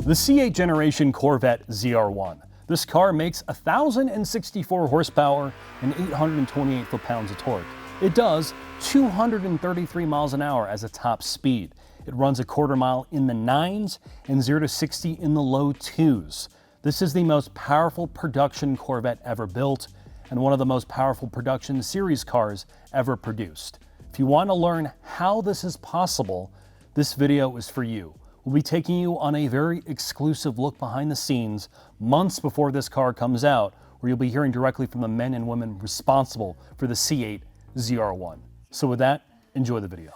The C8 generation Corvette ZR1. This car makes 1,064 horsepower and 828 foot-pounds of torque. It does 233 miles an hour as a top speed. It runs a quarter mile in the 9s and 0 to 60 in the low 2s. This is the most powerful production Corvette ever built and one of the most powerful production series cars ever produced. If you want to learn how this is possible, this video is for you. We'll be taking you on a very exclusive look behind the scenes months before this car comes out, where you'll be hearing directly from the men and women responsible for the C8 ZR1. So with that, enjoy the video.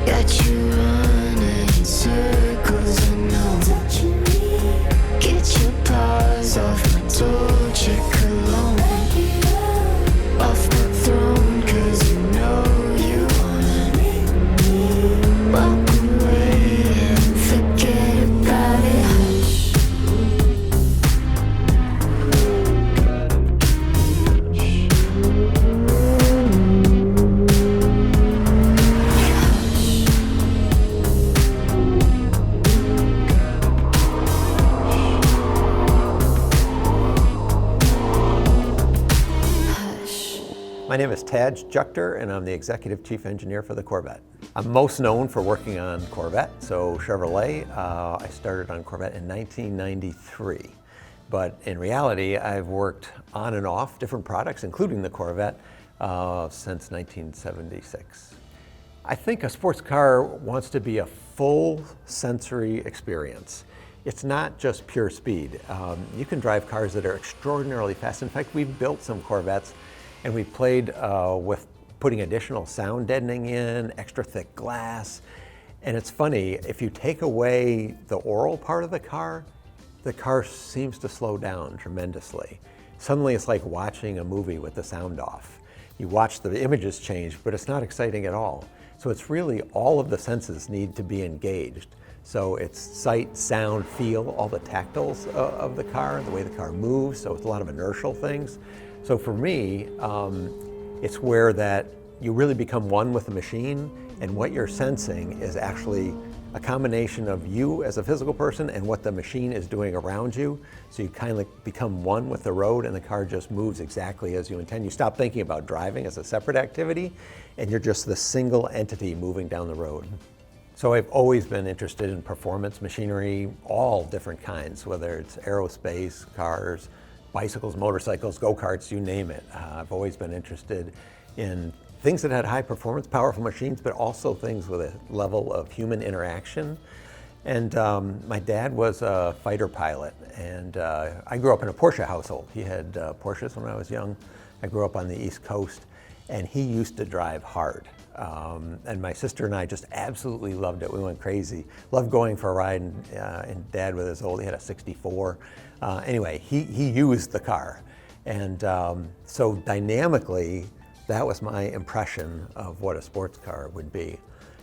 Got you running in circles, I know. Get your paws off my Dolce cologne, off my throne, 'cause you know you wanna walk away and forget about it. My name is Taj Juchter, and I'm the Executive Chief Engineer for the Corvette. I'm most known for working on Corvette, so Chevrolet. I started on Corvette in 1993. But in reality, I've worked on and off different products, including the Corvette, since 1976. I think a sports car wants to be a full sensory experience. It's not just pure speed. You can drive cars that are extraordinarily fast. In fact, we've built some Corvettes and we played with putting additional sound deadening in, extra thick glass. And it's funny, if you take away the oral part of the car seems to slow down tremendously. Suddenly it's like watching a movie with the sound off. You watch the images change, but it's not exciting at all. So it's really all of the senses need to be engaged. So it's sight, sound, feel, all the tactiles of the car, the way the car moves, so it's a lot of inertial things. So for me, it's where that you really become one with the machine, and what you're sensing is actually a combination of you as a physical person and what the machine is doing around you. So you kind of become one with the road, and the car just moves exactly as you intend. You stop thinking about driving as a separate activity, and you're just the single entity moving down the road. So I've always been interested in performance machinery, all different kinds, whether it's aerospace, cars, bicycles, motorcycles, go-karts, you name it. I've always been interested in things that had high performance, powerful machines, but also things with a level of human interaction. And my dad was a fighter pilot, and I grew up in a Porsche household. He had Porsches when I was young. I grew up on the East Coast, and he used to drive hard. And my sister and I just absolutely loved it. We went crazy. Loved going for a ride, and Dad with his old, he had a 64. Anyway, he used the car. And so dynamically, that was my impression of what a sports car would be.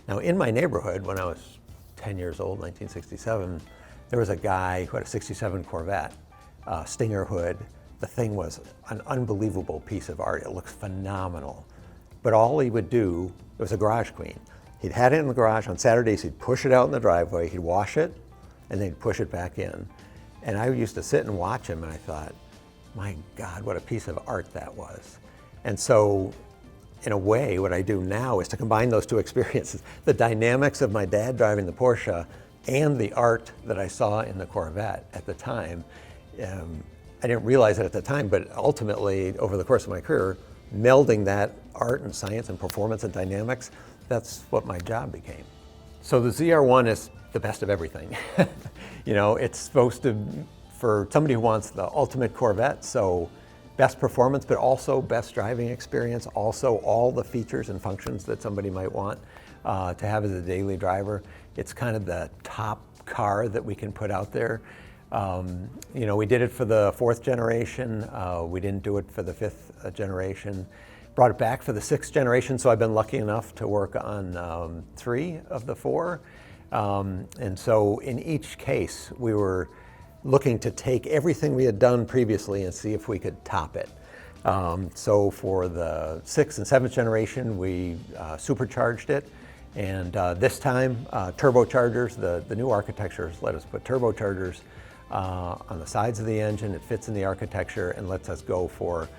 Now in my neighborhood, when I was 10 years old, 1967, there was a guy who had a 67 Corvette, Stinger hood. The thing was an unbelievable piece of art. It looked phenomenal. But all he would do, it was a garage queen. He'd had it in the garage. On Saturdays, he'd push it out in the driveway, he'd wash it, and then he'd push it back in. And I used to sit and watch him, and I thought, my God, what a piece of art that was. And so, in a way, what I do now is to combine those two experiences, the dynamics of my dad driving the Porsche and the art that I saw in the Corvette at the time. I didn't realize it at the time, but ultimately, over the course of my career, melding that art and science and performance and dynamics, that's what my job became. So the ZR1 is the best of everything. You know, it's supposed to, for somebody who wants the ultimate Corvette, so best performance, but also best driving experience, also all the features and functions that somebody might want to have as a daily driver. It's kind of the top car that we can put out there. You know, we did it for the 4th generation. We didn't do it for the 5th generation. Brought it back for the 6th generation, so I've been lucky enough to work on 3 of the 4. And so in each case, we were looking to take everything we had done previously and see if we could top it. So for the 6th and 7th generation, we supercharged it. And this time, turbochargers, the new architectures let us put turbochargers on the sides of the engine. It fits in the architecture and lets us go for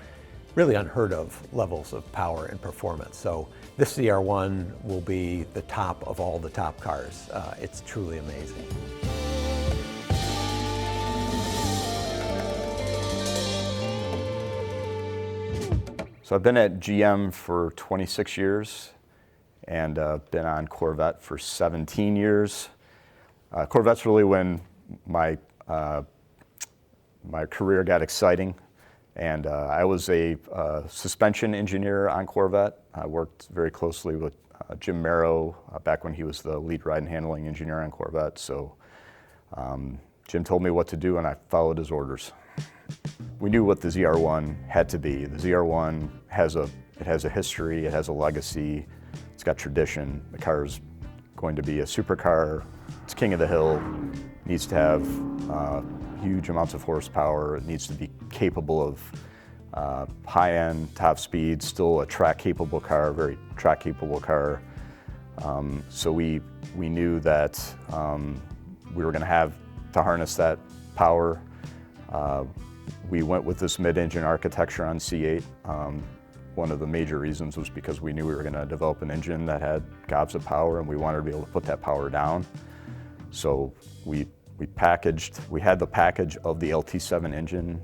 really unheard of levels of power and performance. So this ZR1 will be the top of all the top cars. It's truly amazing. So I've been at GM for 26 years and been on Corvette for 17 years. Corvette's really when my career got exciting. And I was a suspension engineer on Corvette. I worked very closely with Jim Aero back when he was the lead ride and handling engineer on Corvette. So Jim told me what to do and I followed his orders. We knew what the ZR1 had to be. The ZR1 has a history, it has a legacy, it's got tradition. The car is going to be a supercar. It's king of the hill, needs to have huge amounts of horsepower. It needs to be capable of high-end, top speed, still a track-capable car, very track-capable car. So we knew that we were going to have to harness that power. We went with this mid-engine architecture on C8. One of the major reasons was because we knew we were going to develop an engine that had gobs of power and we wanted to be able to put that power down. So we had the package of the LT7 engine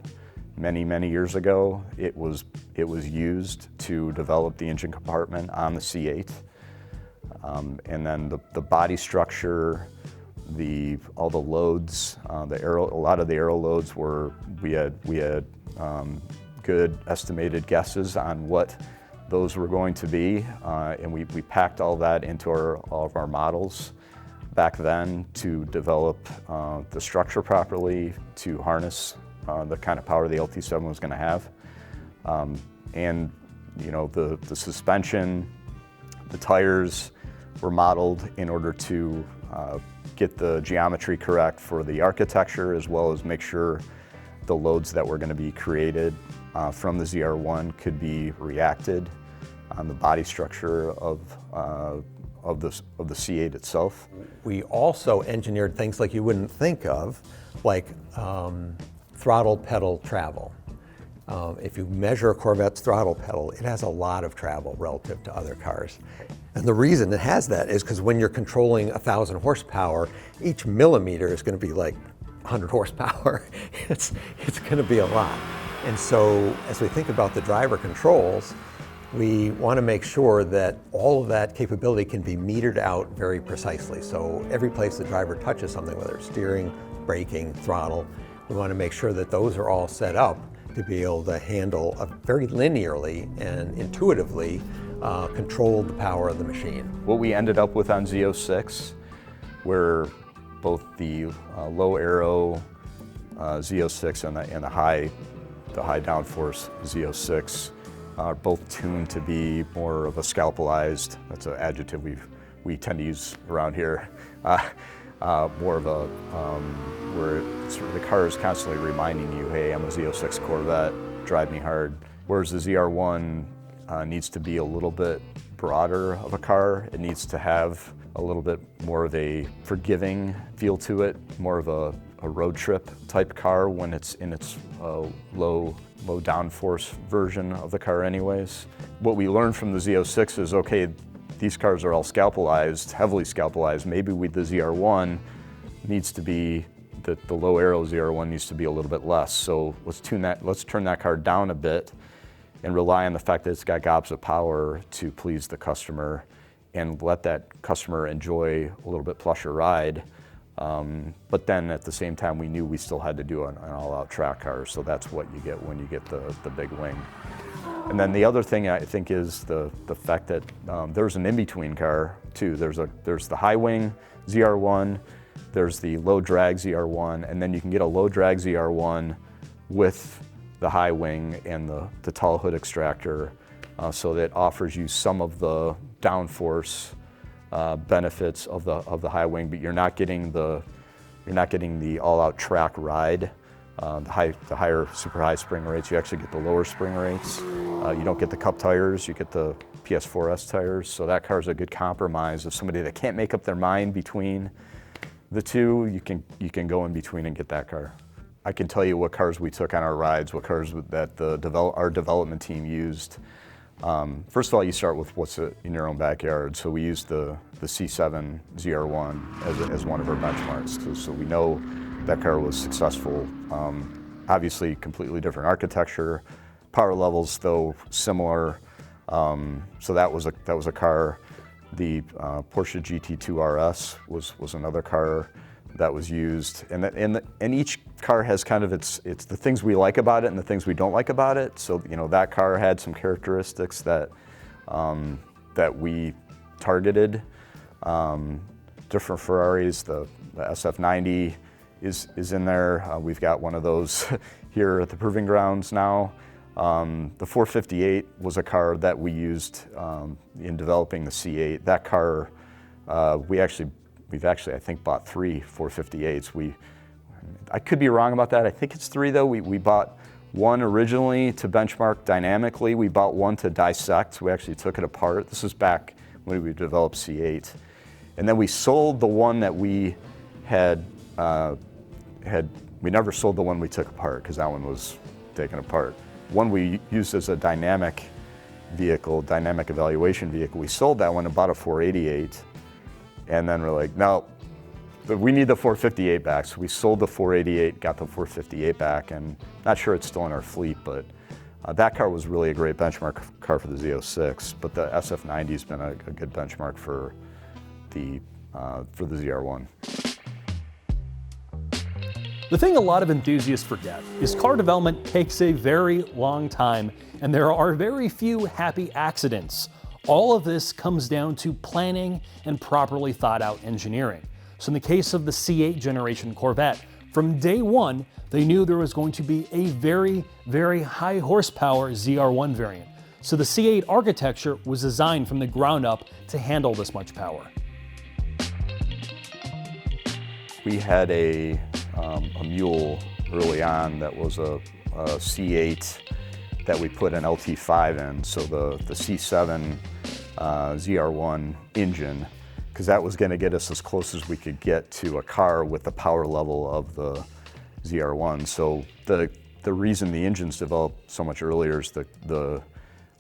many years ago. It was used to develop the engine compartment on the C8. And then the body structure, all the loads, a lot of the Aero loads we had good estimated guesses on what those were going to be, and we packed all that into all of our models back then to develop the structure properly, to harness the kind of power the LT7 was going to have. And you know, the suspension, the tires were modeled in order to get the geometry correct for the architecture, as well as make sure the loads that were going to be created from the ZR1 could be reacted on the body structure of the C8 itself. We also engineered things like you wouldn't think of, like throttle pedal travel. If you measure a Corvette's throttle pedal, it has a lot of travel relative to other cars. And the reason it has that is because when you're controlling 1,000 horsepower, each millimeter is going to be like 100 horsepower. It's going to be a lot. And so as we think about the driver controls, we want to make sure that all of that capability can be metered out very precisely. So every place the driver touches something, whether it's steering, braking, throttle, we want to make sure that those are all set up to be able to handle very linearly and intuitively control the power of the machine. What we ended up with on Z06 were both the low Aero Z06 and the high downforce Z06 are both tuned to be more of a scalpelized, that's an adjective we tend to use around here, more of a, where the car is constantly reminding you, hey, I'm a Z06 Corvette, drive me hard. Whereas the ZR1 needs to be a little bit broader of a car. It needs to have a little bit more of a forgiving feel to it, more of a road trip type car when it's in its low downforce version of the car anyways. What we learned from the Z06 is, okay, these cars are all scalpelized, heavily scalpelized. Maybe the ZR1 needs to be, the low Aero ZR1 needs to be a little bit less. So let's turn that car down a bit and rely on the fact that it's got gobs of power to please the customer and let that customer enjoy a little bit plusher ride. But then at the same time, we knew we still had to do an all-out track car, so that's what you get when you get the big wing. And then the other thing I think is the fact that there's an in-between car too. There's the high wing ZR1, there's the low drag ZR1, and then you can get a low drag ZR1 with the high wing and the tall hood extractor, so that offers you some of the downforce benefits of the high wing, but you're not getting the all-out track ride the higher super high spring rates. You actually get the lower spring rates. You don't get the cup tires, you get the PS4S tires. So that car is a good compromise of somebody that can't make up their mind between the two. You can go in between and get that car. I can tell you what cars we took on our rides, what cars that our development team used. First of all, you start with what's in your own backyard. So we used the C7 ZR1 as one of our benchmarks. So we know that car was successful. Obviously, completely different architecture, power levels though similar. So that was a car. The Porsche GT2 RS was another car that was used, and each car has kind of it's the things we like about it and the things we don't like about it. So that car had some characteristics that we targeted. Different Ferraris, the SF90 is in there. We've got one of those here at the Proving Grounds now. The 458 was a car that we used in developing the C8. That car, we've actually I think bought 3 458s. I could be wrong about that. I think it's 3 though. We bought one originally to benchmark dynamically. We bought one to dissect. We actually took it apart. This was back when we developed C8, and then we sold the one that we had. We never sold the one we took apart because that one was taken apart. One we used as a dynamic vehicle, dynamic evaluation vehicle. We sold that one and bought a 488, and then we're like, no, we need the 458 back. So we sold the 488, got the 458 back, and not sure it's still in our fleet, but that car was really a great benchmark car for the Z06. But the SF90 has been a good benchmark for the ZR1. The thing a lot of enthusiasts forget is car development takes a very long time, and there are very few happy accidents. All of this comes down to planning and properly thought out engineering. So in the case of the C8 generation Corvette, from day one, they knew there was going to be a very, very high horsepower ZR1 variant. So the C8 architecture was designed from the ground up to handle this much power. We had a mule early on that was a C8 that we put an LT5 in, so the C7 ZR1 engine, because that was going to get us as close as we could get to a car with the power level of the ZR1. So the reason the engines developed so much earlier is a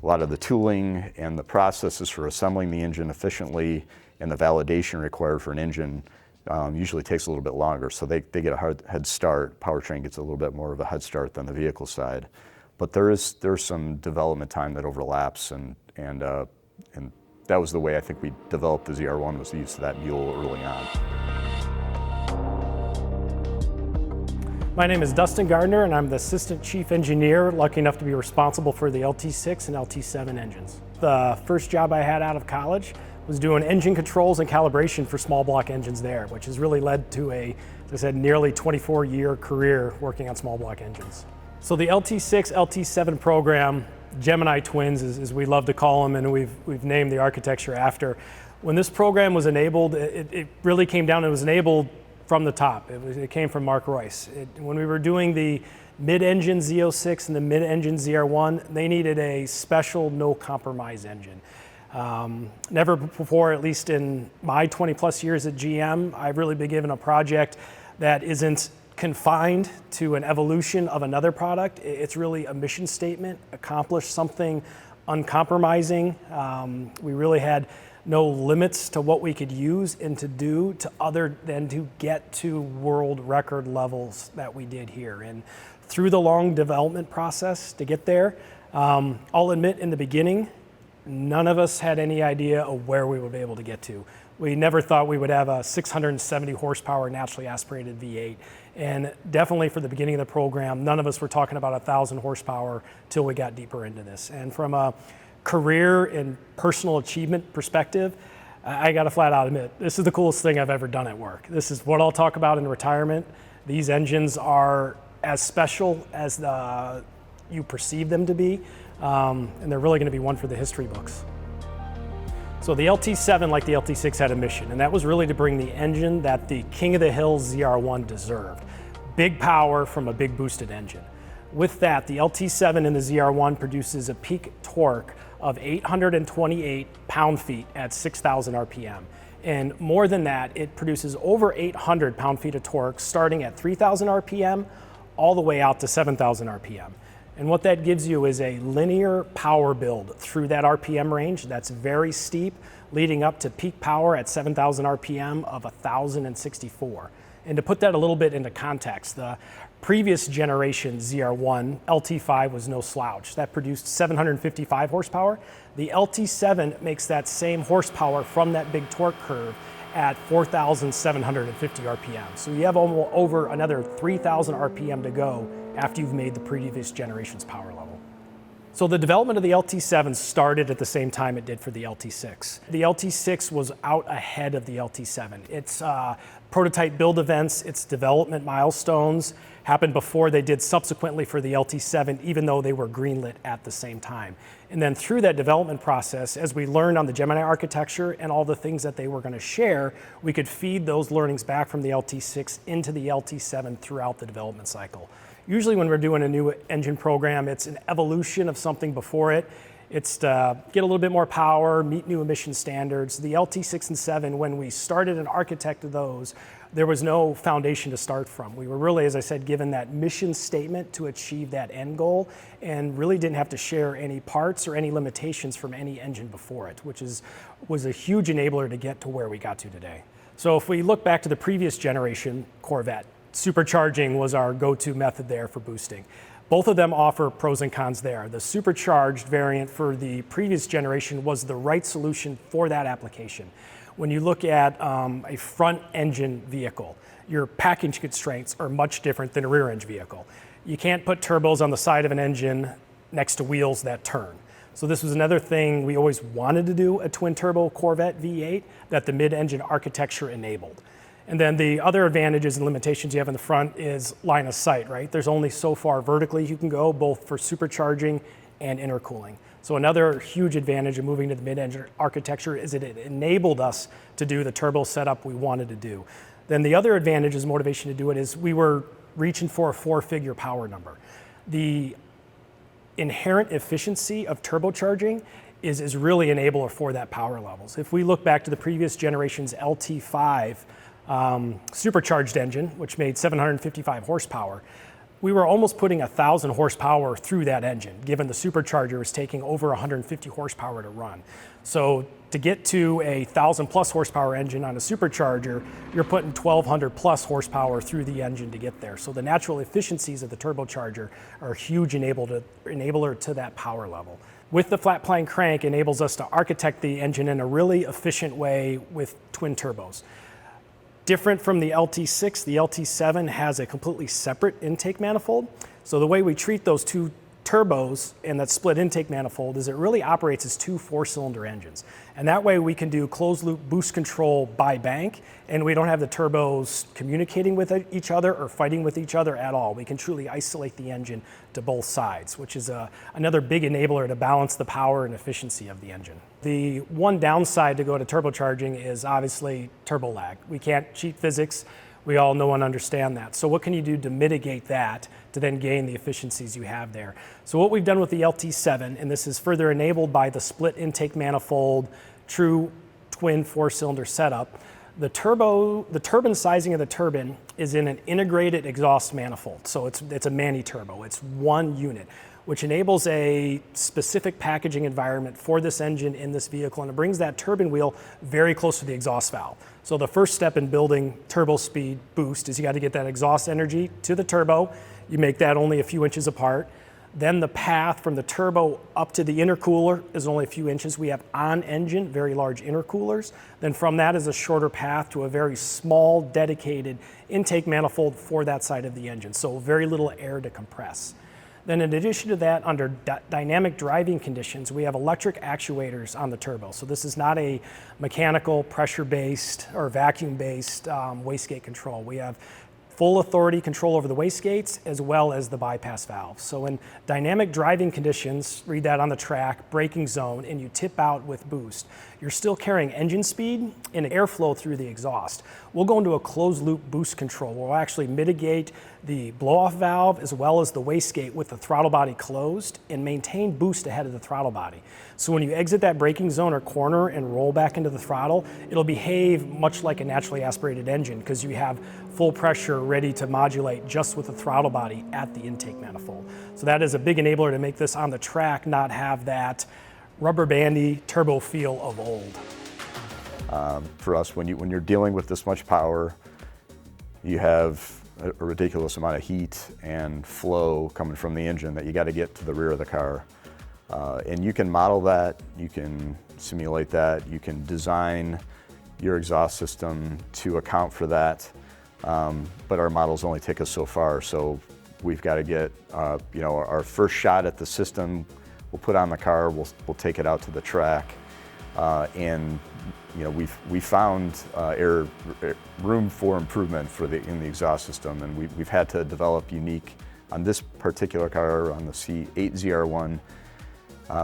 lot of the tooling and the processes for assembling the engine efficiently and the validation required for an engine usually takes a little bit longer, so they get a hard head start. Powertrain gets a little bit more of a head start than the vehicle side, but there's some development time that overlaps, and that was the way I think we developed the ZR1, was the use of that mule early on. My name is Dustin Gardner, and I'm the Assistant Chief Engineer, lucky enough to be responsible for the LT6 and LT7 engines. The first job I had out of college was doing engine controls and calibration for small block engines there, which has really led to a, as I said, nearly 24-year career working on small block engines. So the LT6, LT7 program, Gemini twins as we love to call them, and we've named the architecture after. When this program was enabled, it really came down, it was enabled from the top. It came from Mark Royce. When we were doing the mid-engine Z06 and the mid-engine ZR1, they needed a special no compromise engine. Never before, at least in my 20 plus years at GM, I've really been given a project that isn't confined to an evolution of another product. It's really a mission statement, accomplish something uncompromising. We really had no limits to what we could use and to do to other than to get to world record levels that we did here. And through the long development process to get there, I'll admit in the beginning, none of us had any idea of where we would be able to get to. We never thought we would have a 670 horsepower naturally aspirated V8. And definitely for the beginning of the program, none of us were talking about 1,000 horsepower till we got deeper into this. And from a career and personal achievement perspective, I gotta flat out admit, this is the coolest thing I've ever done at work. This is what I'll talk about in retirement. These engines are as special as you perceive them to be. And they're really going to be one for the history books. So the LT7, like the LT6, had a mission, and that was really to bring the engine that the King of the Hill ZR1 deserved. big power from a big boosted engine. With that, the LT7 and the ZR1 produces a peak torque of 828 pound-feet at 6,000 RPM. And more than that, it produces over 800 pound-feet of torque starting at 3,000 RPM all the way out to 7,000 RPM. And what that gives you is a linear power build through that RPM range that's very steep, leading up to peak power at 7,000 RPM of 1,064. And to put that a little bit into context, the previous generation ZR1 LT5 was no slouch. That produced 755 horsepower. The LT7 makes that same horsepower from that big torque curve at 4,750 RPM. So you have over another 3,000 RPM to go after you've made the previous generation's power level. So the development of the LT7 started at the same time it did for the LT6. The LT6 was out ahead of the LT7. Its prototype build events, its development milestones happened before they did subsequently for the LT7, even though they were greenlit at the same time. And then through that development process, as we learned on the Gemini architecture and all the things that they were going to share, we could feed those learnings back from the LT6 into the LT7 throughout the development cycle. Usually when we're doing a new engine program, it's an evolution of something before it. It's to get a little bit more power, meet new emission standards. The LT6 and 7, when we started and architected those, there was no foundation to start from. We were really, as I said, given that mission statement to achieve that end goal and really didn't have to share any parts or any limitations from any engine before it, which was a huge enabler to get to where we got to today. So if we look back to the previous generation Corvette, supercharging was our go-to method there for boosting. Both of them offer pros and cons there. The supercharged variant for the previous generation was the right solution for that application. When you look at a front engine vehicle, your package constraints are much different than a rear engine vehicle. You can't put turbos on the side of an engine next to wheels that turn. So this was another thing we always wanted to do, a twin turbo Corvette V8 that the mid-engine architecture enabled. And then the other advantages and limitations you have in the front is line of sight, right? There's only so far vertically you can go, both for supercharging and intercooling. So another huge advantage of moving to the mid-engine architecture is that it enabled us to do the turbo setup we wanted to do. Then the other advantage is motivation to do it is we were reaching for a 4-figure power number. The inherent efficiency of turbocharging is really enabler for that power levels. If we look back to the previous generation's LT5 supercharged engine, which made 755 horsepower, we were almost putting 1,000 horsepower through that engine, given the supercharger is taking over 150 horsepower to run. So to get to a 1,000 plus horsepower engine on a supercharger, you're putting 1,200 plus horsepower through the engine to get there. So the natural efficiencies of the turbocharger are a huge enabler to that power level. With the flat plane crank enables us to architect the engine in a really efficient way with twin turbos. Different from the LT6, the LT7 has a completely separate intake manifold. So the way we treat those two turbos and that split intake manifold is it really operates as two 4-cylinder engines. And that way we can do closed loop boost control by bank, and we don't have the turbos communicating with each other or fighting with each other at all. We can truly isolate the engine to both sides, which is another big enabler to balance the power and efficiency of the engine. The one downside to go to turbocharging is obviously turbo lag. We can't cheat physics. We all know and understand that. So what can you do to mitigate that to then gain the efficiencies you have there? So what we've done with the LT7, and this is further enabled by the split intake manifold, true twin 4-cylinder setup, the turbine sizing of the turbine is in an integrated exhaust manifold. So it's a mani-turbo, it's one unit, which enables a specific packaging environment for this engine in this vehicle, and it brings that turbine wheel very close to the exhaust valve. So the first step in building turbo speed boost is you got to get that exhaust energy to the turbo. You make that only a few inches apart. Then the path from the turbo up to the intercooler is only a few inches. We have on-engine, very large intercoolers. Then from that is a shorter path to a very small, dedicated intake manifold for that side of the engine. So very little air to compress. Then in addition to that, under dynamic driving conditions, we have electric actuators on the turbo. So this is not a mechanical, pressure-based, or vacuum-based wastegate control. We have full authority control over the wastegates as well as the bypass valve. So in dynamic driving conditions, read that on the track, braking zone, and you tip out with boost, you're still carrying engine speed and airflow through the exhaust. We'll go into a closed loop boost control where we'll actually mitigate the blow-off valve as well as the wastegate with the throttle body closed and maintain boost ahead of the throttle body. So when you exit that braking zone or corner and roll back into the throttle, it'll behave much like a naturally aspirated engine because you have full pressure ready to modulate just with the throttle body at the intake manifold. So that is a big enabler to make this on the track not have that rubber bandy turbo feel of old. For us, when you're dealing with this much power, you have a ridiculous amount of heat and flow coming from the engine that you got to get to the rear of the car. And you can model that, you can simulate that, you can design your exhaust system to account for that. But our models only take us so far, so we've got to get our first shot at the system. We'll put on the car, we'll take it out to the track, and we found room for improvement in the exhaust system, and we've had to develop unique on this particular car, on the C8 ZR1.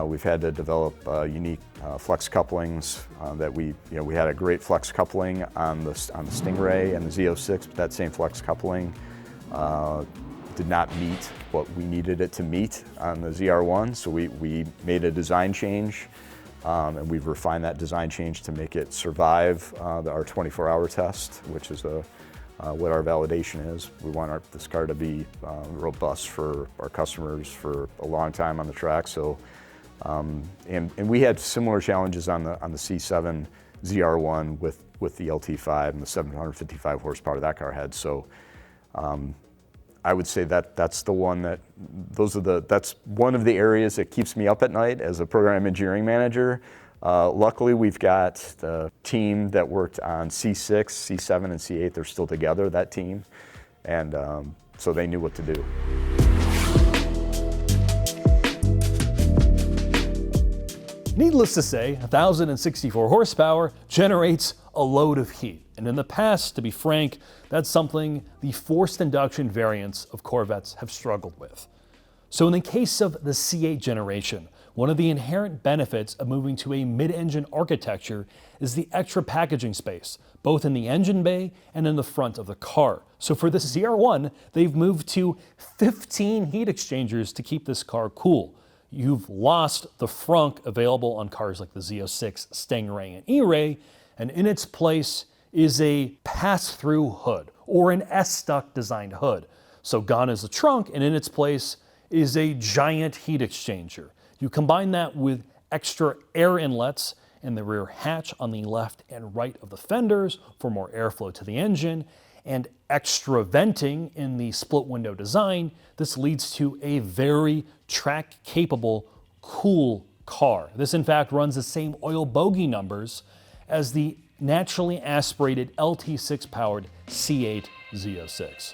We've had to develop unique flex couplings that we had a great flex coupling on the Stingray and the Z06, but that same flex coupling did not meet what we needed it to meet on the ZR1, so we made a design change, and we've refined that design change to make it survive our 24-hour test, which is what our validation is. We want this car to be robust for our customers for a long time on the track. So, and we had similar challenges on the C7 ZR1 with the LT5 and the 755 horsepower that car had. So, I would say that's the one that's one of the areas that keeps me up at night as a program engineering manager. Luckily, we've got the team that worked on C6, C7, and C8. They're still together, that team, and so they knew what to do. Needless to say, 1,064 horsepower generates a load of heat. And in the past, to be frank, that's something the forced induction variants of Corvettes have struggled with. So in the case of the C8 generation, one of the inherent benefits of moving to a mid-engine architecture is the extra packaging space, both in the engine bay and in the front of the car. So for this ZR1, they've moved to 15 heat exchangers to keep this car cool. You've lost the frunk available on cars like the Z06, Stingray, and E-Ray, and in its place is a pass-through hood, or an S-Stuck designed hood. So gone is the trunk, and in its place is a giant heat exchanger. You combine that with extra air inlets in the rear hatch on the left and right of the fenders for more airflow to the engine, and extra venting in the split window design. This leads to a very track-capable, cool car. This in fact runs the same oil bogey numbers as the naturally aspirated LT6 powered C8 Z06.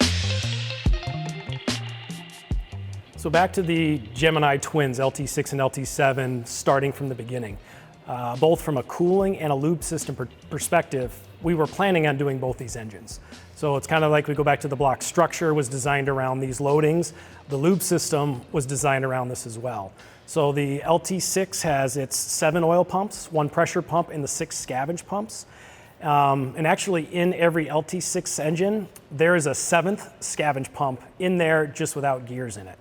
So back to the Gemini twins, LT6 and LT7, starting from the beginning. Both from a cooling and a lube system perspective, we were planning on doing both these engines. So it's kind of like we go back to the block structure was designed around these loadings. The lube system was designed around this as well. So the LT6 has its 7 oil pumps, 1 pressure pump, and the 6 scavenge pumps. And actually in every LT6 engine, there is a 7th scavenge pump in there just without gears in it.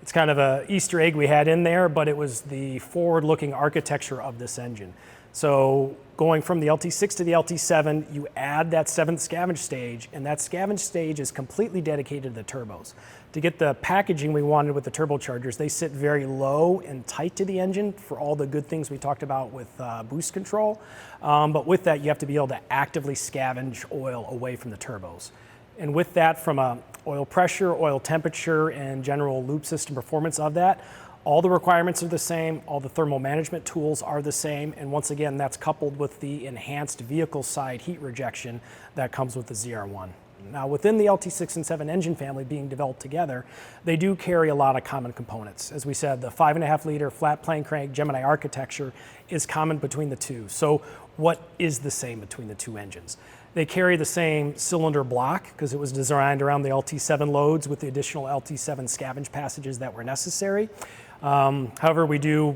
It's kind of an Easter egg we had in there, but it was the forward-looking architecture of this engine. So going from the LT6 to the LT7, you add that 7th scavenge stage, and that scavenge stage is completely dedicated to the turbos. To get the packaging we wanted with the turbochargers, they sit very low and tight to the engine for all the good things we talked about with boost control. But with that, you have to be able to actively scavenge oil away from the turbos. And with that, from a oil pressure, oil temperature, and general lube system performance of that, all the requirements are the same, all the thermal management tools are the same, and once again, that's coupled with the enhanced vehicle side heat rejection that comes with the ZR1. Now, within the LT6 and 7 engine family being developed together, they do carry a lot of common components. As we said, the 5.5 liter flat plane crank Gemini architecture is common between the two. So what is the same between the two engines? They carry the same cylinder block because it was designed around the LT7 loads with the additional LT7 scavenge passages that were necessary. However, we do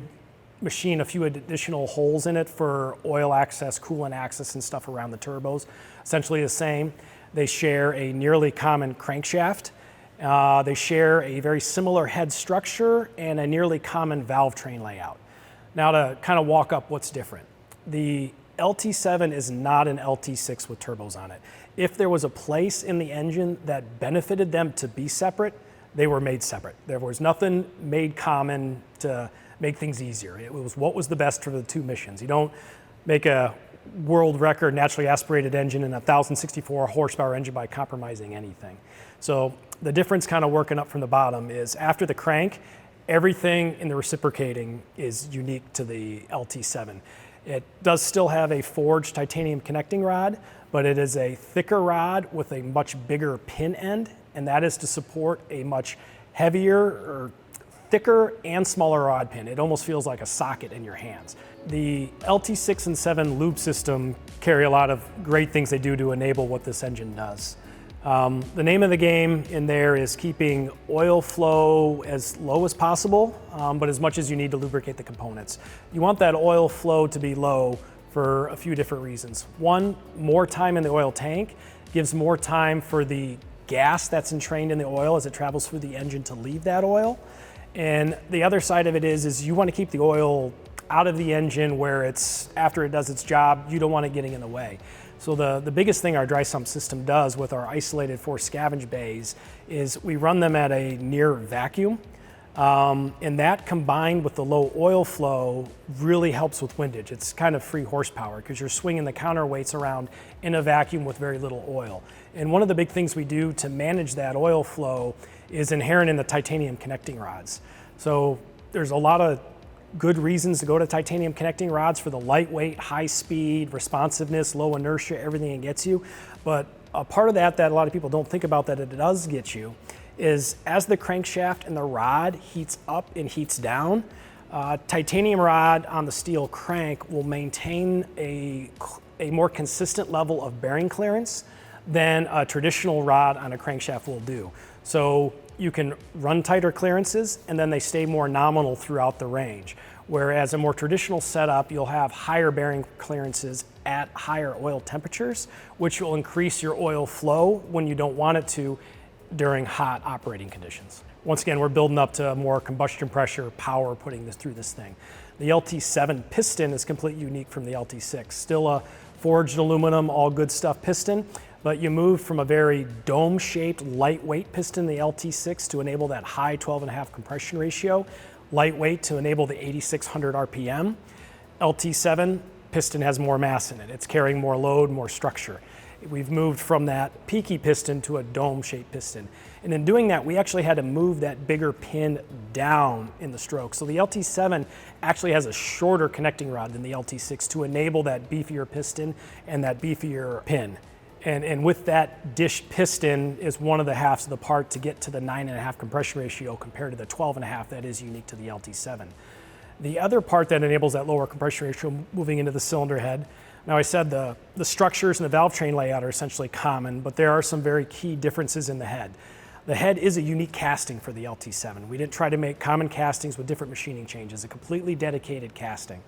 machine a few additional holes in it for oil access, coolant access, and stuff around the turbos. Essentially the same. They share a nearly common crankshaft. They share a very similar head structure and a nearly common valve train layout. Now to kind of walk up what's different. The LT7 is not an LT6 with turbos on it. If there was a place in the engine that benefited them to be separate, they were made separate. There was nothing made common to make things easier. It was what was the best for the two missions. You don't make a world record naturally aspirated engine and a 1,064 horsepower engine by compromising anything. So the difference kind of working up from the bottom is after the crank, everything in the reciprocating is unique to the LT7. It does still have a forged titanium connecting rod, but it is a thicker rod with a much bigger pin end, and that is to support a much heavier or thicker and smaller rod pin. It almost feels like a socket in your hands. The LT6 and 7 lube system carry a lot of great things they do to enable what this engine does. The name of the game in there is keeping oil flow as low as possible, but as much as you need to lubricate the components. You want that oil flow to be low for a few different reasons. One, more time in the oil tank gives more time for the gas that's entrained in the oil as it travels through the engine to leave that oil. And the other side of it is you want to keep the oil out of the engine where it's, after it does its job, you don't want it getting in the way. So the biggest thing our dry sump system does with our isolated 4 scavenge bays is we run them at a near vacuum. And that combined with the low oil flow really helps with windage. It's kind of free horsepower because you're swinging the counterweights around in a vacuum with very little oil. And one of the big things we do to manage that oil flow is inherent in the titanium connecting rods. So there's a lot of good reasons to go to titanium connecting rods for the lightweight, high speed, responsiveness, low inertia, everything it gets you. But a part of that a lot of people don't think about that it does get you is as the crankshaft and the rod heats up and heats down, titanium rod on the steel crank will maintain a more consistent level of bearing clearance than a traditional rod on a crankshaft will do. So you can run tighter clearances and then they stay more nominal throughout the range. Whereas a more traditional setup, you'll have higher bearing clearances at higher oil temperatures, which will increase your oil flow when you don't want it to during hot operating conditions. Once again, we're building up to more combustion pressure power putting this through this thing. The LT7 piston is completely unique from the LT6. Still a forged aluminum, all good stuff piston, but you moved from a very dome-shaped, lightweight piston, the LT6, to enable that high 12.5 compression ratio, lightweight to enable the 8,600 RPM. LT7 piston has more mass in it. It's carrying more load, more structure. We've moved from that peaky piston to a dome-shaped piston. And in doing that, we actually had to move that bigger pin down in the stroke. So the LT7 actually has a shorter connecting rod than the LT6 to enable that beefier piston and that beefier pin. And with that dish piston is one of the halves of the part to get to the 9.5 compression ratio compared to the 12.5 that is unique to the LT7. The other part that enables that lower compression ratio moving into the cylinder head, now I said the structures and the valve train layout are essentially common, but there are some very key differences in the head. The head is a unique casting for the LT7. We didn't try to make common castings with different machining changes, a completely dedicated casting.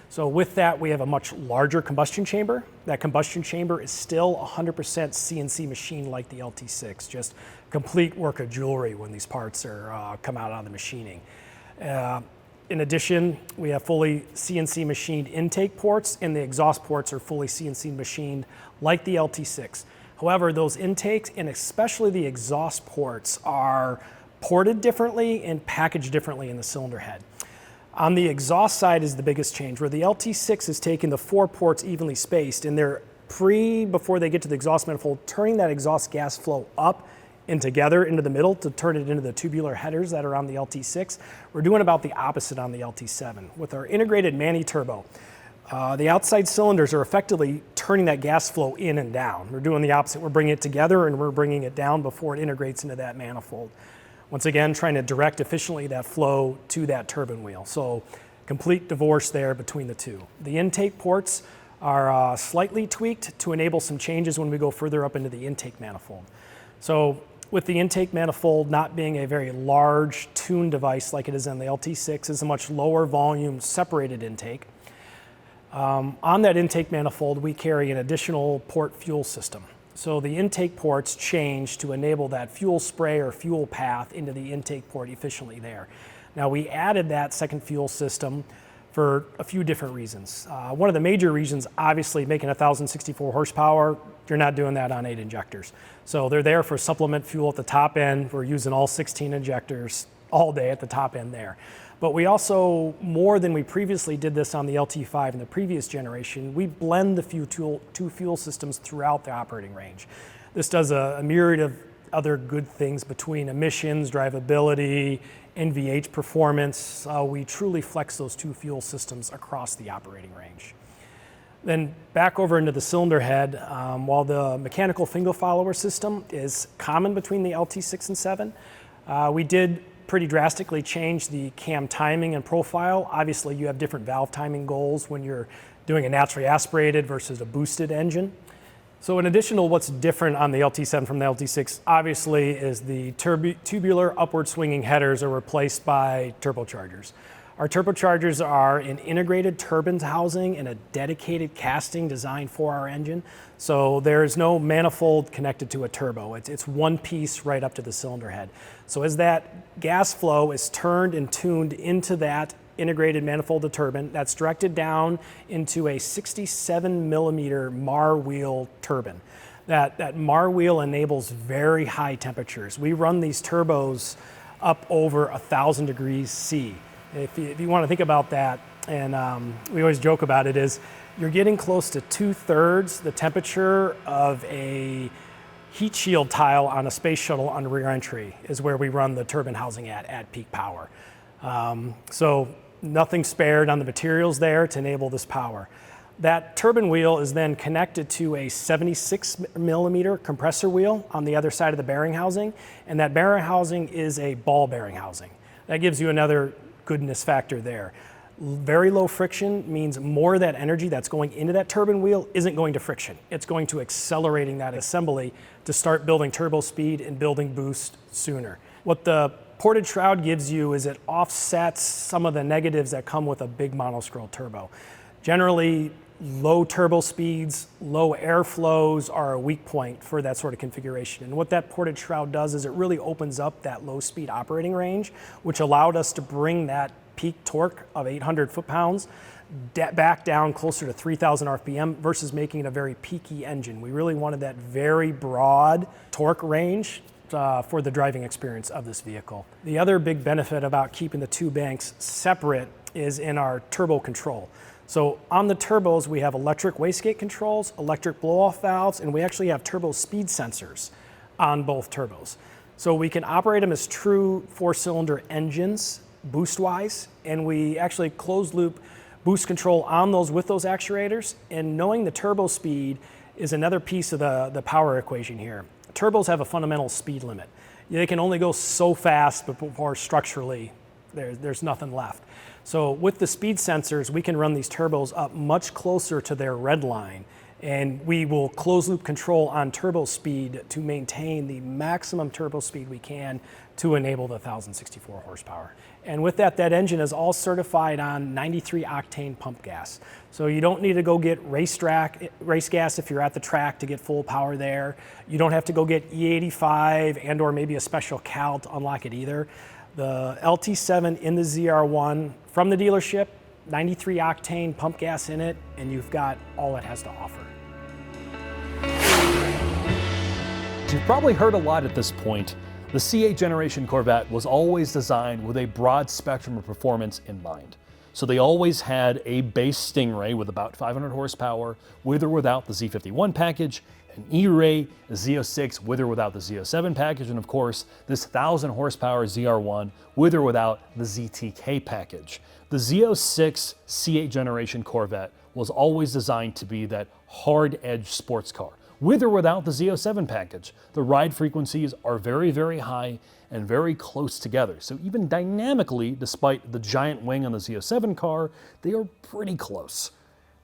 So with that, we have a much larger combustion chamber. That combustion chamber is still 100% CNC machine like the LT6, just complete work of jewelry when these parts are come out on the machining. In addition, we have fully CNC machined intake ports, and the exhaust ports are fully CNC machined like the LT6. However, those intakes, and especially the exhaust ports, are ported differently and packaged differently in the cylinder head. On the exhaust side is the biggest change, where the LT6 is taking the 4 ports evenly spaced, and they're before they get to the exhaust manifold, turning that exhaust gas flow up and together into the middle to turn it into the tubular headers that are on the LT6. We're doing about the opposite on the LT7. With our integrated mani-turbo, the outside cylinders are effectively turning that gas flow in and down. We're doing the opposite. We're bringing it together and we're bringing it down before it integrates into that manifold. Once again, trying to direct efficiently that flow to that turbine wheel. So complete divorce there between the two. The intake ports are slightly tweaked to enable some changes when we go further up into the intake manifold. So with the intake manifold not being a very large tune device like it is on the LT6, it's a much lower volume separated intake. On that intake manifold, we carry an additional port fuel system. So the intake ports change to enable that fuel spray or fuel path into the intake port efficiently there. Now we added that second fuel system for a few different reasons. One of the major reasons, obviously making 1,064 horsepower, you're not doing that on 8 injectors. So they're there for supplement fuel at the top end. We're using all 16 injectors all day at the top end there. But we also, more than we previously did this on the LT5 in the previous generation, we blend the two fuel systems throughout the operating range. This does a myriad of other good things between emissions, drivability, NVH performance. We truly flex those two fuel systems across the operating range. Then back over into the cylinder head, while the mechanical finger follower system is common between the LT6 and 7, we did pretty drastically change the cam timing and profile. Obviously, you have different valve timing goals when you're doing a naturally aspirated versus a boosted engine. So in addition to what's different on the LT7 from the LT6, obviously is the tubular upward swinging headers are replaced by turbochargers. Our turbochargers are an integrated turbine housing and a dedicated casting designed for our engine. So there's no manifold connected to a turbo. It's one piece right up to the cylinder head. So as that gas flow is turned and tuned into that integrated manifold to turbine, that's directed down into a 67 millimeter Mar wheel turbine. That Mar wheel enables very high temperatures. We run these turbos up over 1,000 degrees C. If you want to think about that, and we always joke about it, is you're getting close to 2/3 the temperature of a heat shield tile on a space shuttle on rear entry is where we run the turbine housing at peak power. So nothing spared on the materials there to enable this power. That turbine wheel is then connected to a 76 millimeter compressor wheel on the other side of the bearing housing, and that bearing housing is a ball bearing housing. That gives you another goodness factor there. Very low friction means more of that energy that's going into that turbine wheel isn't going to friction. It's going to accelerating that assembly to start building turbo speed and building boost sooner. What the ported shroud gives you is it offsets some of the negatives that come with a big monoscroll turbo. Generally, low turbo speeds, low airflows are a weak point for that sort of configuration. And what that ported shroud does is it really opens up that low speed operating range, which allowed us to bring that peak torque of 800 foot-pounds back down closer to 3,000 RPM versus making it a very peaky engine. We really wanted that very broad torque range for the driving experience of this vehicle. The other big benefit about keeping the two banks separate is in our turbo control. So on the turbos, we have electric wastegate controls, electric blow-off valves, and we actually have turbo speed sensors on both turbos. So we can operate them as true 4-cylinder engines, boost-wise, and we actually closed-loop boost control on those with those actuators, and knowing the turbo speed is another piece of the power equation here. Turbos have a fundamental speed limit. They can only go so fast before structurally there's nothing left. So with the speed sensors, we can run these turbos up much closer to their red line, and we will close loop control on turbo speed to maintain the maximum turbo speed we can to enable the 1,064 horsepower. And with that engine is all certified on 93 octane pump gas. So you don't need to go get race gas if you're at the track to get full power there. You don't have to go get E85 and or maybe a special cal to unlock it either. The LT7 in the ZR1 from the dealership, 93 octane pump gas in it, and you've got all it has to offer. You've probably heard a lot at this point. The C8 generation Corvette was always designed with a broad spectrum of performance in mind. So they always had a base Stingray with about 500 horsepower with or without the Z51 package, an E-Ray, a Z06 with or without the Z07 package, and of course, this 1,000 horsepower ZR1 with or without the ZTK package. The Z06 C8 generation Corvette was always designed to be that hard-edge sports car, with or without the Z07 package. The ride frequencies are very, very high and very close together. So even dynamically, despite the giant wing on the Z07 car, they are pretty close.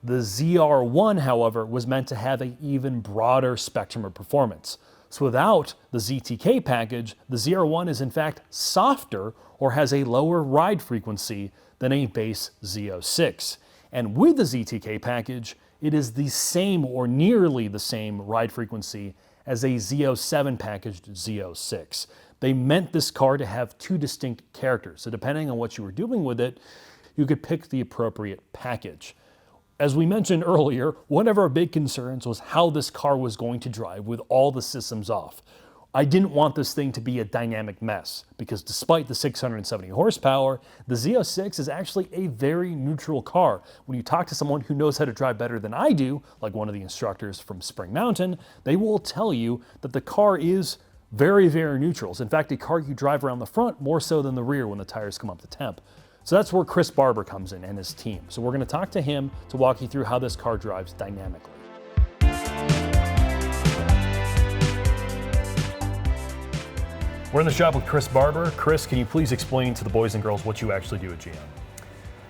The ZR1, however, was meant to have an even broader spectrum of performance. So without the ZTK package, the ZR1 is in fact softer or has a lower ride frequency than a base Z06. And with the ZTK package, it is the same or nearly the same ride frequency as a Z07 packaged Z06. They meant this car to have two distinct characters. So depending on what you were doing with it, you could pick the appropriate package. As we mentioned earlier, one of our big concerns was how this car was going to drive with all the systems off. I didn't want this thing to be a dynamic mess because despite the 670 horsepower, the Z06 is actually a very neutral car. When you talk to someone who knows how to drive better than I do, like one of the instructors from Spring Mountain, they will tell you that the car is very, very neutral. It's in fact a car you drive around the front more so than the rear when the tires come up to temp. So that's where Chris Barber comes in and his team. So we're going to talk to him to walk you through how this car drives dynamically. We're in the shop with Chris Barber. Chris, can you please explain to the boys and girls what you actually do at GM?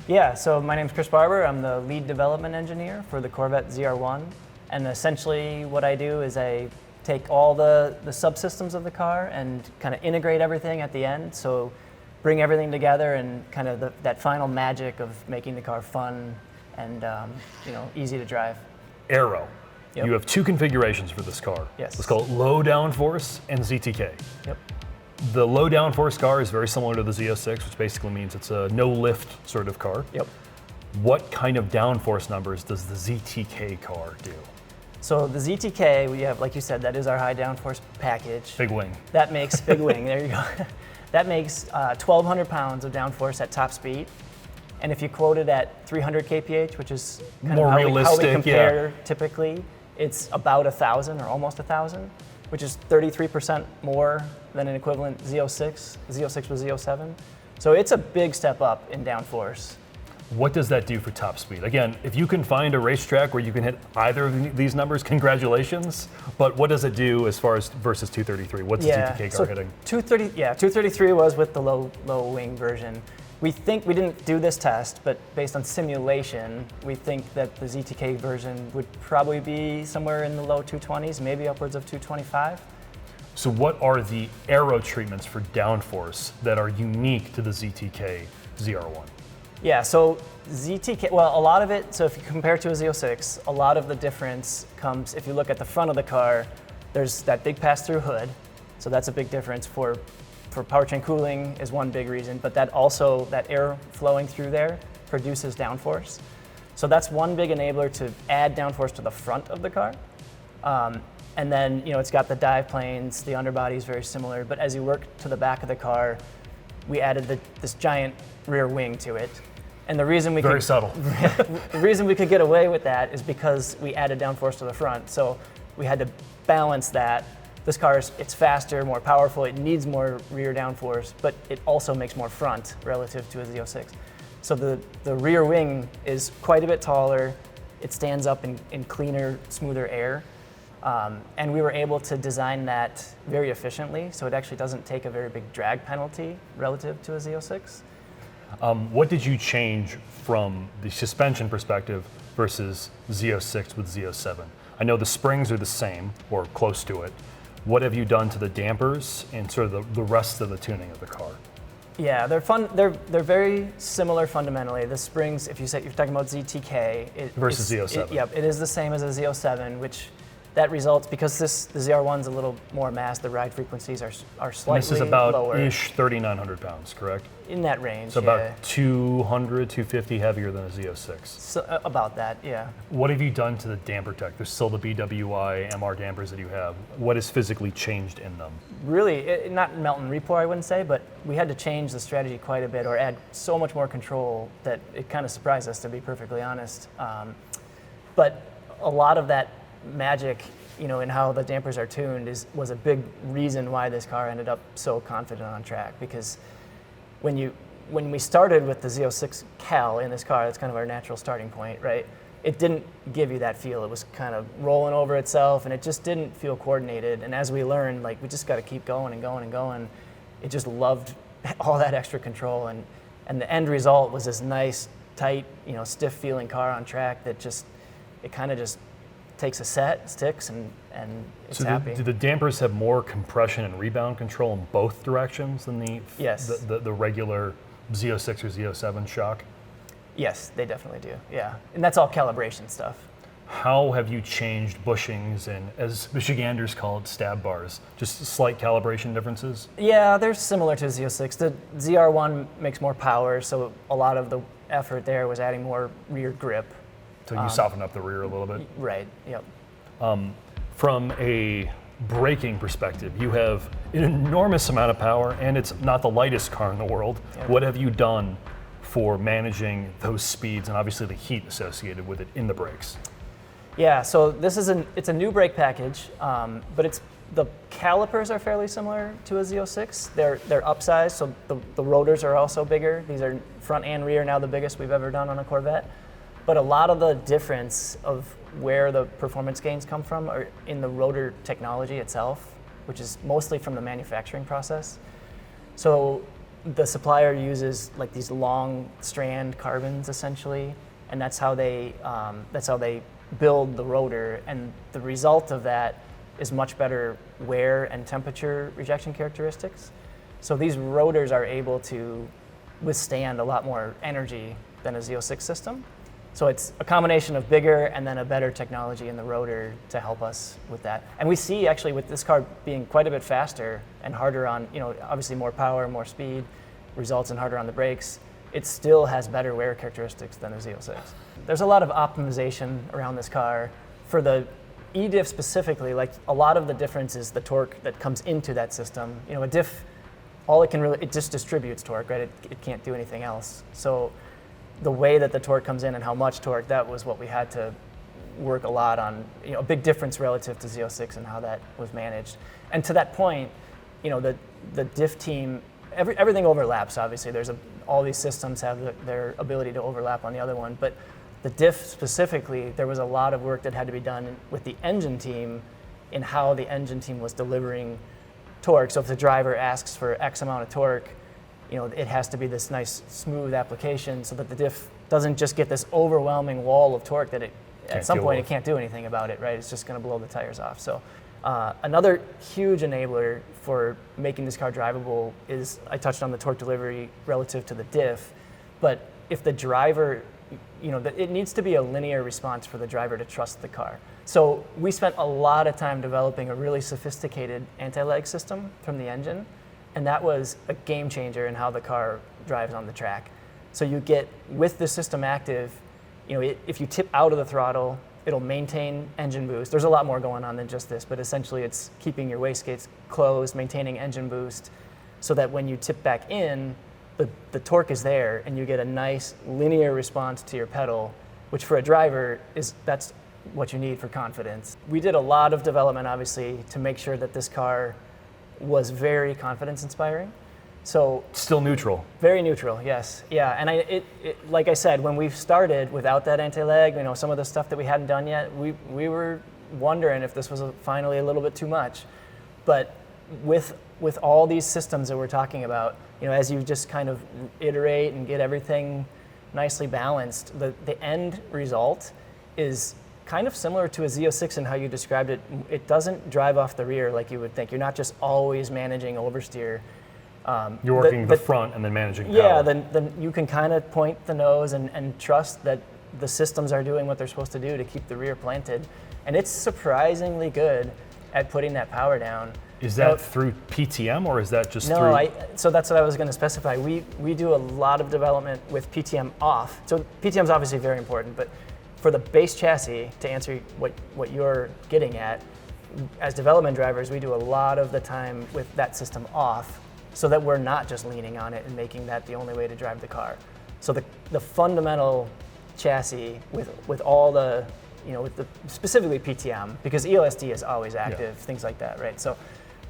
Yeah, so my name's Chris Barber. I'm the lead development engineer for the Corvette ZR1. And essentially what I do is I take all the subsystems of the car and kind of integrate everything at the end. So bring everything together and kind of that final magic of making the car fun and easy to drive. Aero. Yep. You have two configurations for this car. Yes. Let's call it low downforce and ZTK. Yep. The low downforce car is very similar to the Z06, which basically means it's a no lift sort of car. Yep. What kind of downforce numbers does the ZTK car do? So the ZTK, we have, like you said, that is our high downforce package. Big wing. That makes, big wing, there you go. That makes 1,200 pounds of downforce at top speed. And if you quote it at 300 kph, which is kind more of how realistic, we compare typically, it's about 1,000 or almost 1,000, which is 33% more than an equivalent Z06. Z06 was Z07. So it's a big step up in downforce. What does that do for top speed? Again, if you can find a racetrack where you can hit either of these numbers, congratulations. But what does it do as far as versus 233? What's the ZTK car hitting? 233 was with the low wing version. We think, we didn't do this test, but based on simulation, we think that the ZTK version would probably be somewhere in the low 220s, maybe upwards of 225. So what are the aero treatments for downforce that are unique to the ZTK ZR1? Yeah, so ZTK, well, a lot of it, so if you compare to a Z06, a lot of the difference comes, if you look at the front of the car, there's that big pass-through hood, so that's a big difference for powertrain cooling is one big reason, but that also, that air flowing through there produces downforce. So that's one big enabler to add downforce to the front of the car. And then, it's got the dive planes, the underbody is very similar, but as you work to the back of the car, we added this giant rear wing to it. And the reason we Very subtle. The reason we could get away with that is because we added downforce to the front. So we had to balance that. This car it's faster, more powerful, it needs more rear downforce, but it also makes more front relative to a Z06. So the rear wing is quite a bit taller, it stands up in cleaner, smoother air, and we were able to design that very efficiently, so it actually doesn't take a very big drag penalty relative to a Z06. What did you change from the suspension perspective versus Z06 with Z07? I know the springs are the same, or close to it. What have you done to the dampers and sort of the rest of the tuning of the car? Yeah, they're fun. They're very similar fundamentally. The springs, if you're talking about ZTK, versus Z07. Yep, it is the same as a Z07, which that results because the ZR1's a little more mass. The ride frequencies are slightly lower. And this is about ish 3,900 pounds, correct? In that range. So about 200, 250 heavier than a Z06. So, about that, yeah. What have you done to the damper tech? There's still the BWI MR dampers that you have. What has physically changed in them? Really, not melt and repour, I wouldn't say, but we had to change the strategy quite a bit or add so much more control that it kind of surprised us, to be perfectly honest. But a lot of that magic, in how the dampers are tuned was a big reason why this car ended up so confident on track, because when we started with the Z06 Cal in this car, that's kind of our natural starting point, right? It didn't give you that feel. It was kind of rolling over itself, and it just didn't feel coordinated. And as we learned, we just got to keep going and going and going. It just loved all that extra control, and the end result was this nice, tight, stiff feeling car on track that it kind of just takes a set, sticks, and it's so happy. Do the dampers have more compression and rebound control in both directions than the regular Z06 or Z07 shock? Yes, they definitely do. Yeah, and that's all calibration stuff. How have you changed bushings and, as Michiganders call it, stab bars? Just slight calibration differences? Yeah, they're similar to Z06. The ZR1 makes more power, so a lot of the effort there was adding more rear grip. So you soften up the rear a little bit? Right, yep. From a braking perspective, you have an enormous amount of power, and it's not the lightest car in the world. Yep. What have you done for managing those speeds and obviously the heat associated with it in the brakes? Yeah, so this is it's a new brake package, but the calipers are fairly similar to a Z06. They're upsized, so the rotors are also bigger. These are front and rear, now the biggest we've ever done on a Corvette. But a lot of the difference of where the performance gains come from are in the rotor technology itself, which is mostly from the manufacturing process. So the supplier uses like these long strand carbons essentially, and that's how they build the rotor, and the result of that is much better wear and temperature rejection characteristics. So these rotors are able to withstand a lot more energy than a Z06 system. So it's a combination of bigger and then a better technology in the rotor to help us with that. And we see actually with this car being quite a bit faster and harder on, obviously more power, more speed, results in harder on the brakes, it still has better wear characteristics than a Z06. There's a lot of optimization around this car. For the E-diff specifically, like a lot of the difference is the torque that comes into that system. A diff, all it can really, it just distributes torque, right? It can't do anything else. So the way that the torque comes in and how much torque, that was what we had to work a lot on, a big difference relative to Z06 and how that was managed. And to that point, the diff team, everything overlaps, obviously. All these systems have their ability to overlap on the other one, but the diff specifically, there was a lot of work that had to be done with the engine team in how the engine team was delivering torque. So if the driver asks for X amount of torque, it has to be this nice smooth application so that the diff doesn't just get this overwhelming wall of torque that at some point it can't do anything about it, right? It's just going to blow the tires off. So another huge enabler for making this car drivable is, I touched on the torque delivery relative to the diff, but if the driver, it needs to be a linear response for the driver to trust the car. So we spent a lot of time developing a really sophisticated anti-lag system from the engine, and that was a game changer in how the car drives on the track. So you get, with the system active, if you tip out of the throttle, it'll maintain engine boost. There's a lot more going on than just this, but essentially it's keeping your wastegates closed, maintaining engine boost, so that when you tip back in, the torque is there and you get a nice linear response to your pedal, which for a driver that's what you need for confidence. We did a lot of development, obviously, to make sure that this car was very confidence inspiring. So still neutral. Very neutral, yes. Yeah, and like I said, when we started without that anti-lag, some of the stuff that we hadn't done yet, we were wondering if this was finally a little bit too much. But with all these systems that we're talking about, as you just kind of iterate and get everything nicely balanced, the end result is kind of similar to a Z06 in how you described it. It doesn't drive off the rear like you would think. You're not just always managing oversteer. You're working the front and then managing power. Yeah, then you can kind of point the nose and trust that the systems are doing what they're supposed to do to keep the rear planted. And it's surprisingly good at putting that power down. Is that through PTM or is that just through? No, so that's what I was going to specify. We do a lot of development with PTM off. So PTM is obviously very important, but for the base chassis, to answer what you're getting at, as development drivers, we do a lot of the time with that system off so that we're not just leaning on it and making that the only way to drive the car. So the fundamental chassis with all the, specifically PTM, because ELSD is always active, things like that, right? So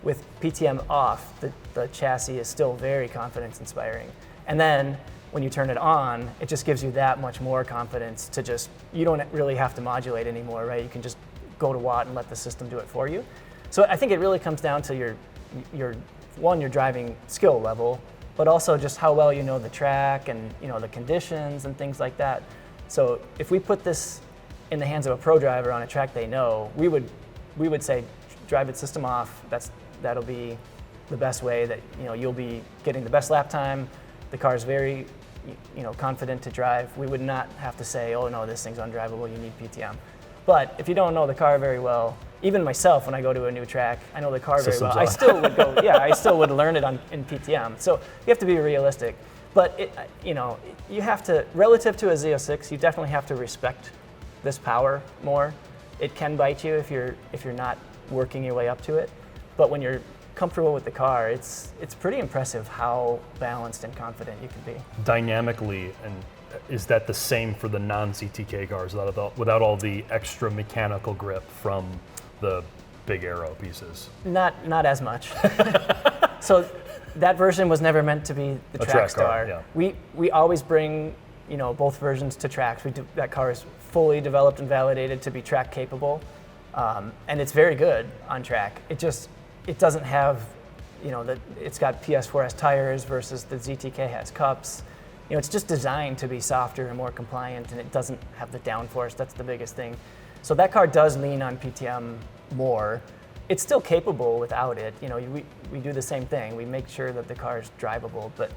with PTM off, the chassis is still very confidence inspiring. And then when you turn it on, it just gives you that much more confidence to you don't really have to modulate anymore, right? You can just go to watt and let the system do it for you. So I think it really comes down to your driving skill level, but also just how well you know the track and the conditions and things like that. So if we put this in the hands of a pro driver on a track they know, we would say drive its system off. That'll be the best way that you'll be getting the best lap time. The car is very confident to drive. We would not have to say, oh no, this thing's undrivable, you need PTM. But if you don't know the car very well, even myself, when I go to a new track, I know the car very well. I still would go, I still would learn it in PTM. So you have to be realistic. But you have to, relative to a Z06, you definitely have to respect this power more. It can bite you if you're not working your way up to it. But when you're comfortable with the car, it's pretty impressive how balanced and confident you can be. Dynamically, and is that the same for the non-ZTK cars without all the extra mechanical grip from the big Aero pieces? Not as much. So that version was never meant to be the track star. Car, yeah. We always bring both versions to tracks. That car is fully developed and validated to be track capable, and it's very good on track. It doesn't have, it's got PS4S tires versus the ZTK has cups. It's just designed to be softer and more compliant, and it doesn't have the downforce. That's the biggest thing. So that car does lean on PTM more. It's still capable without it. We do the same thing. We make sure that the car is drivable, but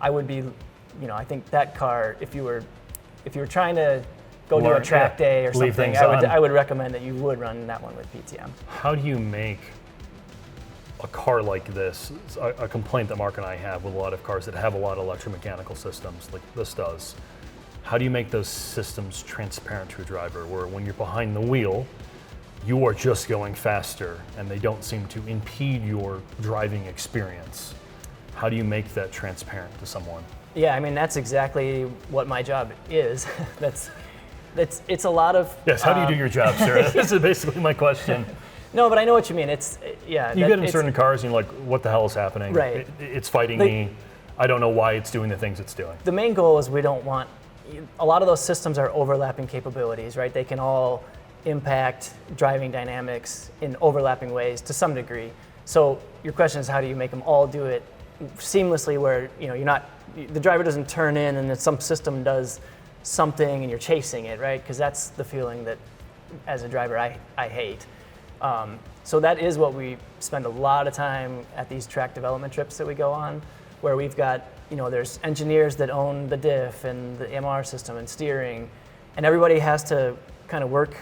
I would be, I think that car, if you were trying to go to a track day or something, I would recommend that you would run that one with PTM. How do you make a car like this, a complaint that Mark and I have with a lot of cars that have a lot of electromechanical systems like this does, how do you make those systems transparent to a driver where when you're behind the wheel, you are just going faster and they don't seem to impede your driving experience? How do you make that transparent to someone? Yeah, I mean, that's exactly what my job is. It's a lot of... Yes, how do you do your job, Sarah? This is basically my question. No, but I know what you mean. You get in certain cars and you're like, what the hell is happening? Right. It's fighting me. I don't know why it's doing the things it's doing. The main goal is we don't want, a lot of those systems are overlapping capabilities, right? They can all impact driving dynamics in overlapping ways to some degree. So your question is, how do you make them all do it seamlessly where the driver doesn't turn in and then some system does something and you're chasing it, right? Because that's the feeling that as a driver I hate. So that is what we spend a lot of time at these track development trips that we go on, where we've got, there's engineers that own the diff and the MR system and steering, and everybody has to kind of work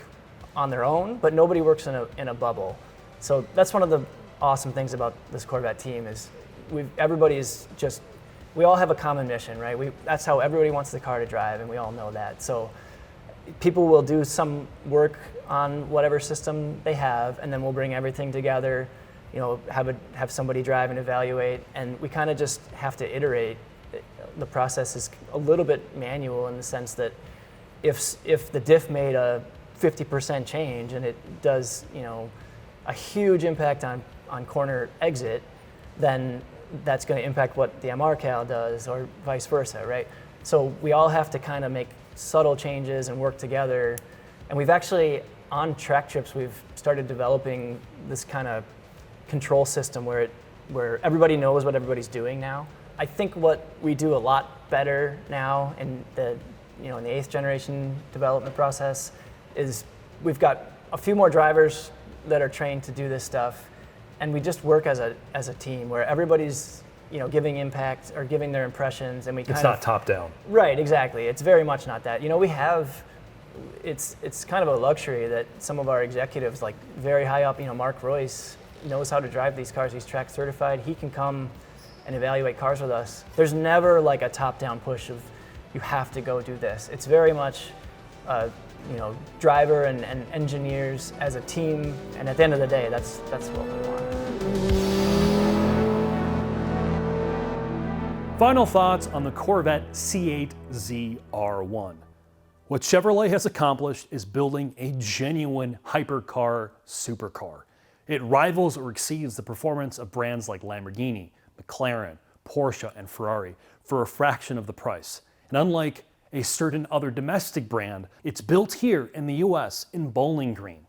on their own, but nobody works in a bubble. So that's one of the awesome things about this Corvette team is we all have a common mission, right? That's how everybody wants the car to drive, and we all know that. So people will do some work on whatever system they have, and then we'll bring everything together, have somebody drive and evaluate, and we kind of just have to iterate. The process is a little bit manual in the sense that if the diff made a 50% change and it does, a huge impact on corner exit, then that's going to impact what the MR cal does, or vice versa, right? So we all have to kind of make subtle changes and work together. And we've actually, on track trips, we've started developing this kind of control system where everybody knows what everybody's doing now. I think what we do a lot better now in the 8th generation development process is we've got a few more drivers that are trained to do this stuff, and we just work as a team where everybody's giving impact or giving their impressions, and it's not top down. Right, exactly. It's very much not that. It's kind of a luxury that some of our executives, like very high up, Mark Royce knows how to drive these cars. He's track certified. He can come and evaluate cars with us. There's never like a top down push of you have to go do this. It's very much driver and engineers as a team, and at the end of the day, that's what we want. Final thoughts on the Corvette C8 ZR1. What Chevrolet has accomplished is building a genuine hypercar supercar. It rivals or exceeds the performance of brands like Lamborghini, McLaren, Porsche, and Ferrari for a fraction of the price. And unlike a certain other domestic brand, it's built here in the US in Bowling Green.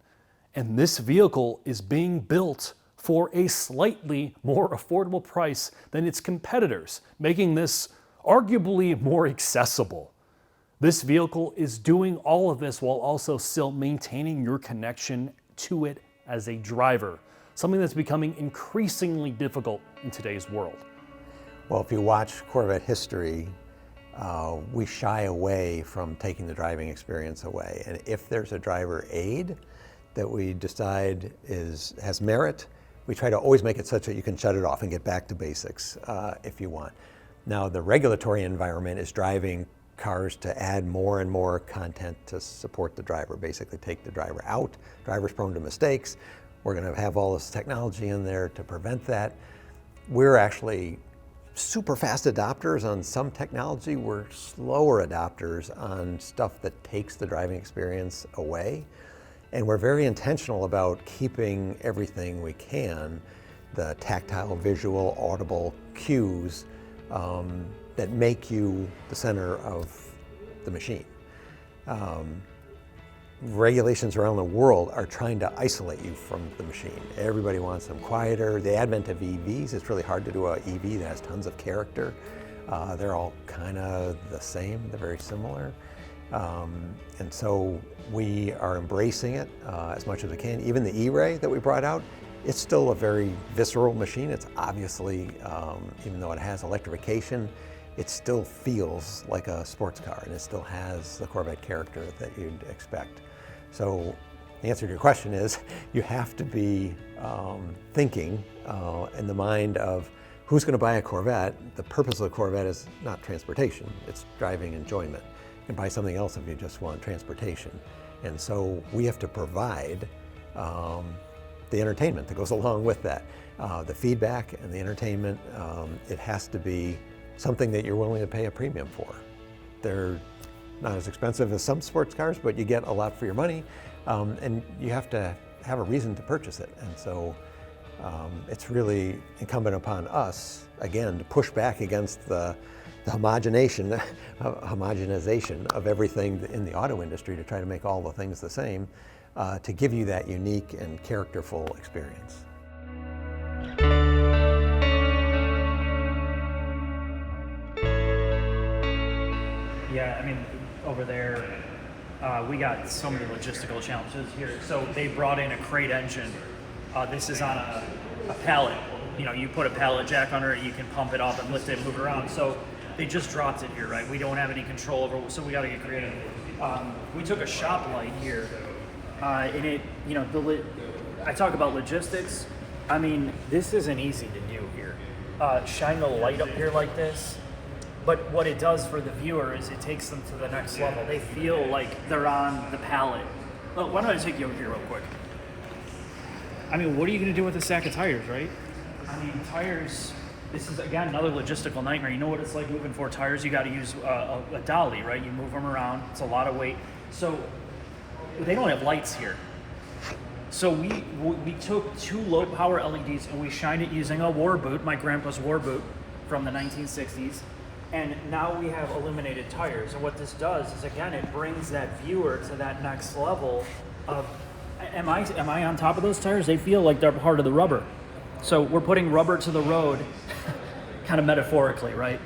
And this vehicle is being built for a slightly more affordable price than its competitors, making this arguably more accessible. This vehicle is doing all of this while also still maintaining your connection to it as a driver, something that's becoming increasingly difficult in today's world. Well, if you watch Corvette history, we shy away from taking the driving experience away. And if there's a driver aid that we decide has merit, we try to always make it such that you can shut it off and get back to basics if you want. Now, the regulatory environment is driving cars to add more and more content to support the driver, basically take the driver out. Driver's prone to mistakes. We're going to have all this technology in there to prevent that. We're actually super fast adopters on some technology. We're slower adopters on stuff that takes the driving experience away. And we're very intentional about keeping everything we can, the tactile, visual, audible cues that make you the center of the machine. Regulations around the world are trying to isolate you from the machine. Everybody wants them quieter. The advent of EVs, it's really hard to do an EV that has tons of character. They're all kind of the same, they're very similar. And so we are embracing it as much as we can. Even the E-Ray that we brought out, it's still a very visceral machine. It's obviously, even though it has electrification, it still feels like a sports car, and it still has the Corvette character that you'd expect. So the answer to your question is, you have to be thinking in the mind of who's going to buy a Corvette. The purpose of the Corvette is not transportation, it's driving enjoyment. You can buy something else if you just want transportation. And so we have to provide the entertainment that goes along with that. The feedback and the entertainment, it has to be something that you're willing to pay a premium for. They're not as expensive as some sports cars, but you get a lot for your money, and you have to have a reason to purchase it. And so it's really incumbent upon us, again, to push back against the homogenization of everything in the auto industry to try to make all the things the same, to give you that unique and characterful experience. Yeah, I mean, over there, we got so many logistical challenges here. So they brought in a crate engine. This is on a pallet. You know, you put a pallet jack under it, you can pump it up and lift it and move it around. So they just dropped it here, right? We don't have any control over it, so we got to get creative. We took a shop light here, and it, you know, I talk about logistics. I mean, this isn't easy to do here. Shine the light up here like this. But what it does for the viewer is it takes them to the next level. They feel like they're on the pallet. Well, why don't I take you over here real quick? I mean, what are you going to do with a sack of tires, right? I mean, tires, this is, again, another logistical nightmare. You know what it's like moving 4 tires? You got to use a dolly, right? You move them around. It's a lot of weight. So they don't have lights here. So we took 2 low-power LEDs and we shined it using a war boot, my grandpa's war boot from the 1960s. And now we have illuminated tires. And what this does is, again, it brings that viewer to that next level of, am I on top of those tires? They feel like they're part of the rubber. So we're putting rubber to the road, kind of metaphorically, right?